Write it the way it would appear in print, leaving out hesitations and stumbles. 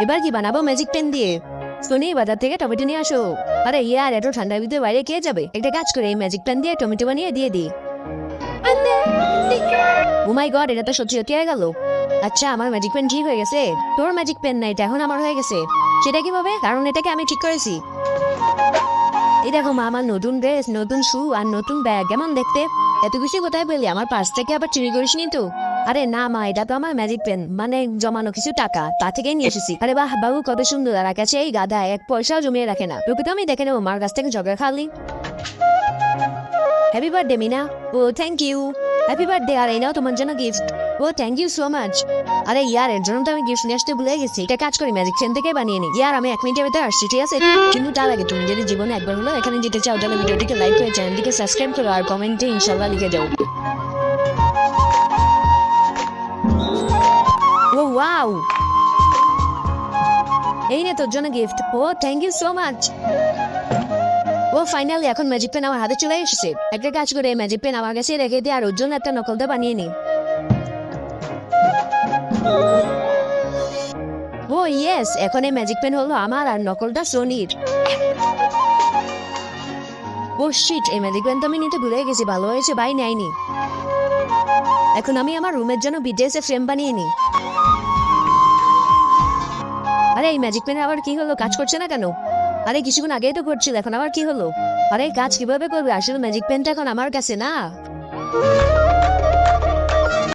এবার কি বানাবো ম্যাজিক পেন দিয়ে? সোনি বাজার থেকে টমেটো নিয়ে আসো। আরে ইয়ার এত ঠান্ডার ভিতরে বাইরে কে যাবে? একটা কাজ করে এই ম্যাজিক পেন দিয়ে টমেটো বানিয়ে দিয়ে দিই। ও মাই গড, এটা তো সত্যি সত্যি হয়ে গেল। আচ্ছা, আমার ম্যাজিক পেন ঠিক হয়ে গেছে। তোর ম্যাজিক পেন না, এটা এখন আমার হয়ে গেছে। সেটা কিভাবে? কারণ এটাকে আমি ঠিক করেছি। এই দেখো মা, আমার নতুন ড্রেস, নতুন শু আর নতুন ব্যাগ। কেমন দেখতে? এত কিছু কোথায় পেলি? আমার পার্স থেকে আবার চুরি করিসনি তো? আরে না মা, এটা তো আমার ম্যাজিক পেন, মানে জমানো কিছু টাকা, তা থেকেই নিয়ে এসেছি। আরে বাহ বাবু, কত সুন্দর। আর কাছে এই গাধা এক পয়সাও জমিয়ে রাখে না। তোকে তো আমি দেখে নেবো মার কাছ থেকে জগা খালি। Happy birthday Mina. ও থ্যাংক ইউ। Happy birthday. আর এই নাও তোমার জন্য গিফট। ও থ্যাংক ইউ সো মাচ। আরে ইয়ার, এর জন্য তো আমি গিফট নিয়ে আসতে ভুলে গেছি। এটা কাজ করি, ম্যাজিক পেন থেকে বানিয়ে নি। ইয়ার, আমি 1 মিনিটের ভিতরে আসছি, ঠিক আছে? কিন্তু তার আগে তুমি যদি জীবনে একবার হলো এখানে যেতে চাও, তাহলে ভিডিওটিকে লাইক করে চ্যানেলটিকে সাবস্ক্রাইব করো আর কমেন্টে ইনশাল্লাহ লিখে যাও। ও ওয়াও, এই নে তোর জন্য গিফট। ও থ্যাংক ইউ সো মাচ। ও ফাইনালি এখন ম্যাজিক পেন আমার হাতে চলে এসেছে। একটা কাজ করে এই ম্যাজিক পেন আমার কাছে রেখে দিয়ে আর ওর জন্য একটা নকলটা বানিয়ে নি। ও ইয়েস, এখন এই ম্যাজিক পেন হলো আমার আর নকলটা সোনির। ও শিট, এই ম্যাজিক পেন তো আমি নিতে ভুলে গেছি। ভালো হয়েছে ভাই নেয়নি। এখন আমি আমার রুমের জন্য বিটিএস ফ্রেম বানিয়ে নি। আরে এই ম্যাজিক পেনে আবার কি হলো? কাজ করছে না কেন? আরে কিছুক্ষণ আগেই তো করছিল, এখন আবার কি হলো? আরে কাজ কিভাবে করবে? আসলে ম্যাজিক পেনটা এখন আমার কাছে না।